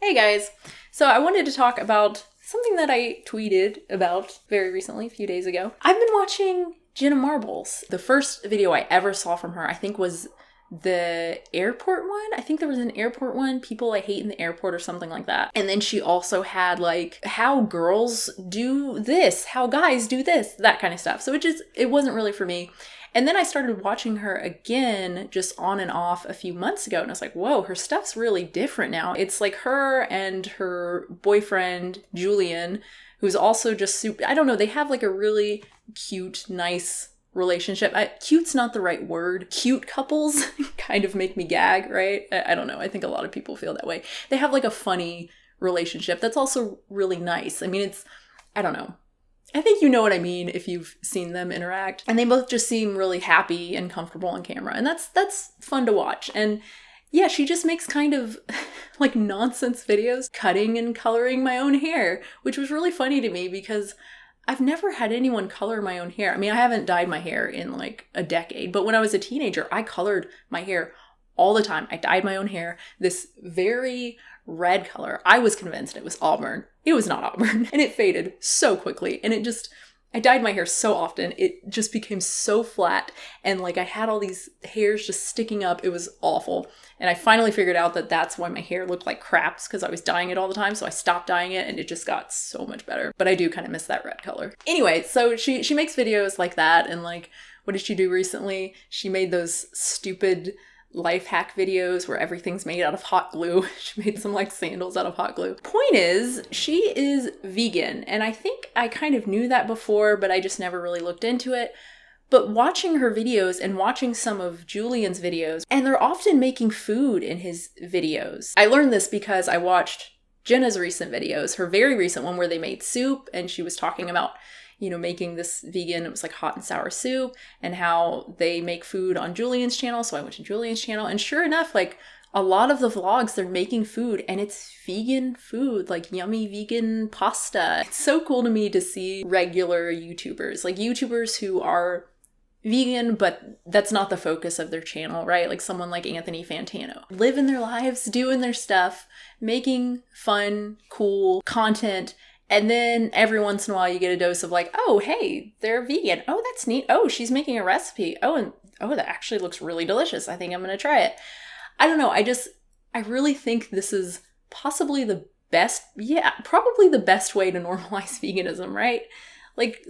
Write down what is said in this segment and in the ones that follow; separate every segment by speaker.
Speaker 1: Hey guys! So I wanted to talk about something that I tweeted about very recently, a few days ago. I've been watching Jenna Marbles. The first video I ever saw from her, I think, was the airport one. I think there was an airport one, people I hate in the airport or something like that. And then she also had like how girls do this, how guys do this, that kind of stuff. So it wasn't really for me. And then I started watching her again just on and off a few months ago. And I was like, whoa, her stuff's really different now. It's like her and her boyfriend, Julian, who's also just super, I don't know, they have like a really cute, nice relationship. Cute's not the right word. Cute couples kind of make me gag, right? I don't know. I think a lot of people feel that way. They have like a funny relationship that's also really nice. I mean, I don't know. I think you know what I mean if you've seen them interact. And they both just seem really happy and comfortable on camera. And that's fun to watch. And yeah, she just makes kind of like nonsense videos, cutting and coloring my own hair, which was really funny to me because I've never had anyone color my own hair. I mean, I haven't dyed my hair in like a decade, but when I was a teenager, I colored my hair all the time. I dyed my own hair this very red color. I was convinced it was auburn. It was not auburn, and it faded so quickly. And I dyed my hair so often, it just became so flat, and like I had all these hairs just sticking up. It was awful. And I finally figured out that that's why my hair looked like crap, because I was dyeing it all the time. So I stopped dyeing it and it just got so much better. But I do kind of miss that red color. Anyway, so she makes videos like that. And like, what did she do recently? She made those stupid life hack videos where everything's made out of hot glue. She made some like sandals out of hot glue. Point is, she is vegan. And I think I kind of knew that before, but I just never really looked into it. But watching her videos and watching some of Julian's videos, and they're often making food in his videos. I learned this because I watched Jenna's recent videos, her very recent one where they made soup, and she was talking about, you know, making this vegan, it was like hot and sour soup, and how they make food on Julian's channel. So I went to Julian's channel, and sure enough, like a lot of the vlogs, they're making food, and it's vegan food, like yummy vegan pasta. It's so cool to me to see regular YouTubers, like YouTubers who are vegan, but that's not the focus of their channel, right? Like someone like Anthony Fantano, living their lives, doing their stuff, making fun, cool content. And then every once in a while you get a dose of like, oh, hey, they're vegan. Oh, that's neat. Oh, she's making a recipe. Oh, that actually looks really delicious. I think I'm going to try it. I don't know. I really think this is possibly probably the best way to normalize veganism, right? Like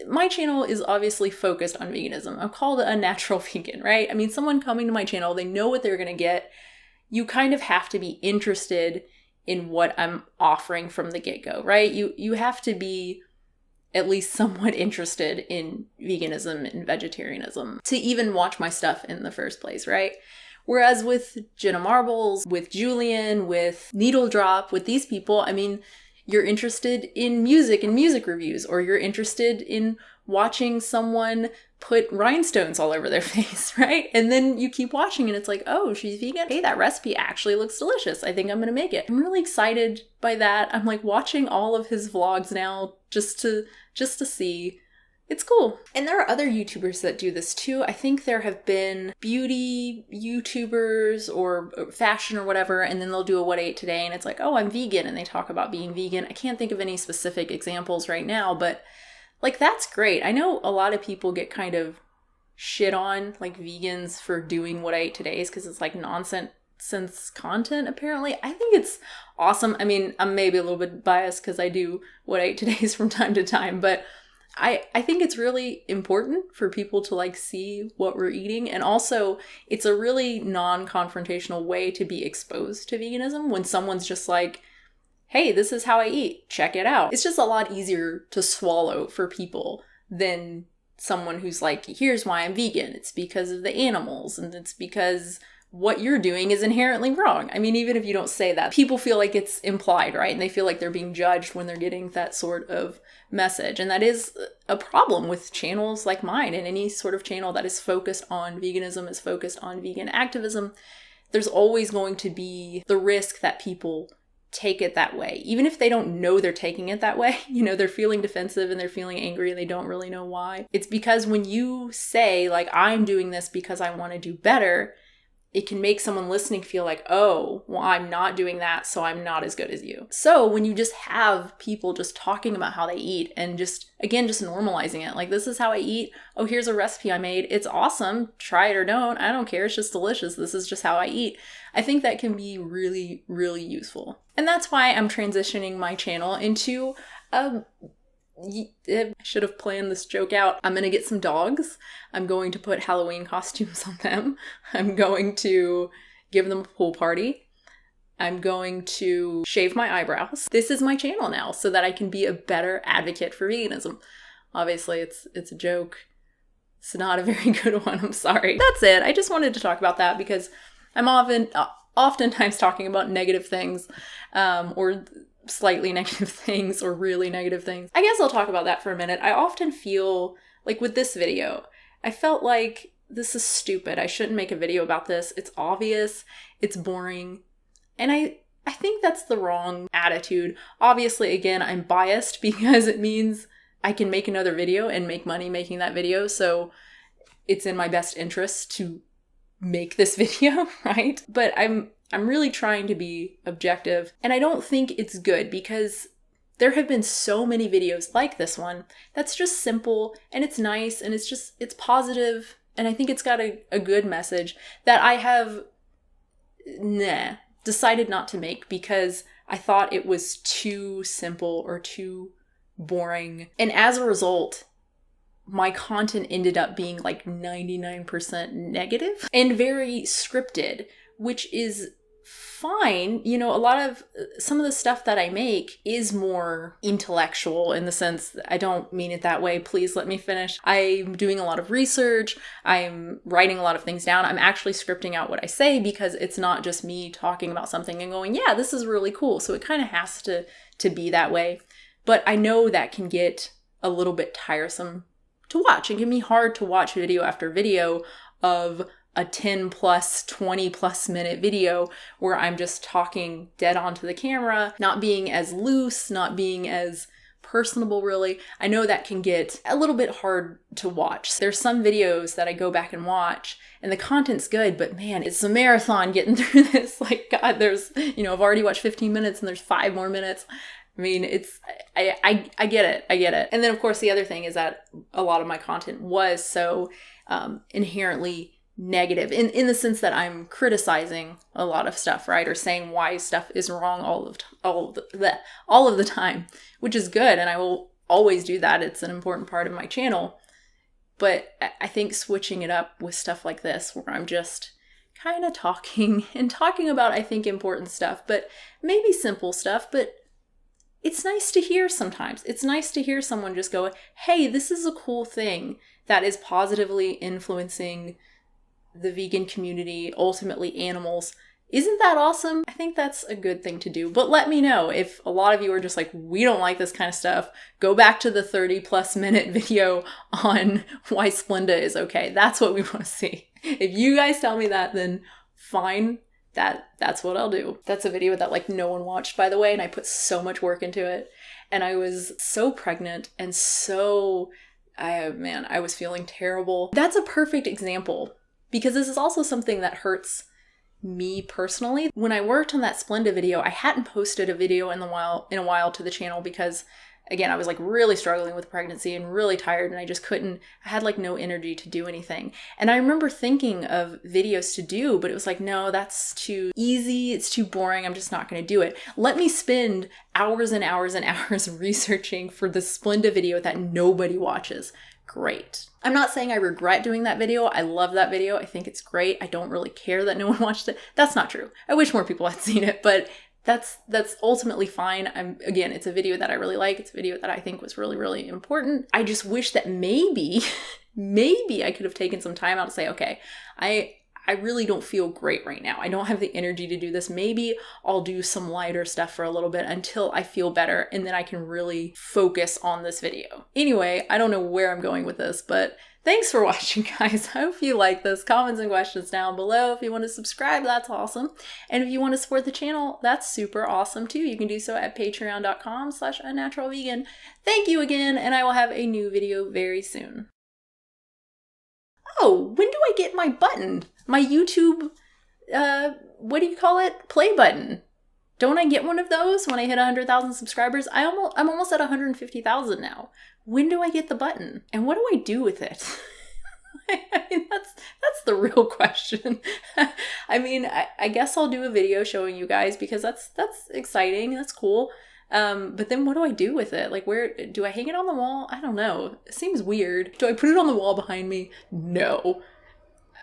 Speaker 1: my channel is obviously focused on veganism. I'm called a natural vegan, right? I mean, someone coming to my channel, they know what they're going to get. You kind of have to be interested in what I'm offering from the get-go, right? You have to be at least somewhat interested in veganism and vegetarianism to even watch my stuff in the first place, right? Whereas with Jenna Marbles, with Julian, with Needle Drop, with these people, I mean, you're interested in music and music reviews, or you're interested in watching someone put rhinestones all over their face, right? And then you keep watching and it's like, oh, she's vegan. Hey, that recipe actually looks delicious. I think I'm going to make it. I'm really excited by that. I'm like watching all of his vlogs now just to see. It's cool. And there are other YouTubers that do this too. I think there have been beauty YouTubers or fashion or whatever, and then they'll do a what I ate today and it's like, oh, I'm vegan, and they talk about being vegan. I can't think of any specific examples right now, but like that's great. I know a lot of people get kind of shit on like vegans for doing what I ate today's because it's like nonsense content apparently. I think it's awesome. I mean, I'm maybe a little bit biased because I do what I ate today's from time to time, but I think it's really important for people to like see what we're eating. And also it's a really non-confrontational way to be exposed to veganism when someone's just like, hey, this is how I eat. Check it out. It's just a lot easier to swallow for people than someone who's like, here's why I'm vegan. It's because of the animals, and it's because what you're doing is inherently wrong. I mean, even if you don't say that, people feel like it's implied, right? And they feel like they're being judged when they're getting that sort of message. And that is a problem with channels like mine, and any sort of channel that is focused on veganism, is focused on vegan activism. There's always going to be the risk that people take it that way, even if they don't know they're taking it that way. You know, they're feeling defensive and they're feeling angry and they don't really know why. It's because when you say like, I'm doing this because I want to do better, it can make someone listening feel like, oh, well, I'm not doing that, so I'm not as good as you. So when you just have people just talking about how they eat and just, again, just normalizing it, like, this is how I eat. Oh, here's a recipe I made. It's awesome. Try it or don't. I don't care. It's just delicious. This is just how I eat. I think that can be really, really useful. And that's why I'm transitioning my channel into I should have planned this joke out. I'm going to get some dogs. I'm going to put Halloween costumes on them. I'm going to give them a pool party. I'm going to shave my eyebrows. This is my channel now so that I can be a better advocate for veganism. Obviously, it's a joke. It's not a very good one. I'm sorry. That's it. I just wanted to talk about that because I'm oftentimes talking about negative things or slightly negative things or really negative things. I guess I'll talk about that for a minute. I often feel like with this video, I felt like this is stupid. I shouldn't make a video about this. It's obvious. It's boring. And I think that's the wrong attitude. Obviously, again, I'm biased because it means I can make another video and make money making that video. So it's in my best interest to make this video, right? But I'm really trying to be objective, and I don't think it's good because there have been so many videos like this one that's just simple and it's nice and it's positive, and I think it's got a good message that I have decided not to make because I thought it was too simple or too boring. And as a result, my content ended up being like 99% negative and very scripted, which is fine. You know, some of the stuff that I make is more intellectual in the sense that I don't mean it that way. Please let me finish. I'm doing a lot of research. I'm writing a lot of things down. I'm actually scripting out what I say because it's not just me talking about something and going, yeah, this is really cool. So it kind of has to be that way. But I know that can get a little bit tiresome to watch. It can be hard to watch video after video of a 10 plus, 20 plus minute video where I'm just talking dead onto the camera, not being as loose, not being as personable really. I know that can get a little bit hard to watch. There's some videos that I go back and watch and the content's good, but man, it's a marathon getting through this. Like, God, I've already watched 15 minutes and there's 5 more minutes. I mean, I get it. And then of course the other thing is that a lot of my content was so inherently negative in the sense that I'm criticizing a lot of stuff, right? Or saying why stuff is wrong all of the time, which is good. And I will always do that. It's an important part of my channel. But I think switching it up with stuff like this, where I'm just kind of talking about, I think, important stuff, but maybe simple stuff, but it's nice to hear sometimes. It's nice to hear someone just go, hey, this is a cool thing that is positively influencing the vegan community, ultimately animals. Isn't that awesome? I think that's a good thing to do. But let me know if a lot of you are just like, we don't like this kind of stuff. Go back to the 30 plus minute video on why Splenda is okay. That's what we want to see. If you guys tell me that, then fine. That's what I'll do. That's a video that no one watched, by the way, and I put so much work into it. And I was so pregnant and I was feeling terrible. That's a perfect example because this is also something that hurts me personally. When I worked on that Splenda video, I hadn't posted a video in a while to the channel because, again, I was really struggling with pregnancy and really tired, and I just couldn't. I had no energy to do anything. And I remember thinking of videos to do, but it was no, that's too easy. It's too boring. I'm just not going to do it. Let me spend hours and hours and hours researching for the Splenda video that nobody watches. Great. I'm not saying I regret doing that video. I love that video. I think it's great. I don't really care that no one watched it. That's not true. I wish more people had seen it, but that's ultimately fine. Again, it's a video that I really like. It's a video that I think was really, really important. I just wish that maybe I could have taken some time out to say, okay, I really don't feel great right now. I don't have the energy to do this. Maybe I'll do some lighter stuff for a little bit until I feel better, and then I can really focus on this video. Anyway, I don't know where I'm going with this, but thanks for watching, guys. I hope you like this. Comments and questions down below. If you want to subscribe, that's awesome. And if you want to support the channel, that's super awesome too. You can do so at patreon.com/unnaturalvegan. Thank you again, and I will have a new video very soon. Oh, when do I get my button? My YouTube what do you call it? Play button. Don't I get one of those when I hit 100,000 subscribers? I'm almost at 150,000 now. When do I get the button? And what do I do with it? I mean, that's the real question. I mean, I guess I'll do a video showing you guys because that's exciting. That's cool. But then what do I do with it? Like, where do I hang it on the wall? I don't know. It seems weird. Do I put it on the wall behind me? No.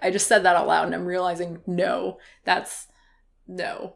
Speaker 1: I just said that out loud and I'm realizing no. No.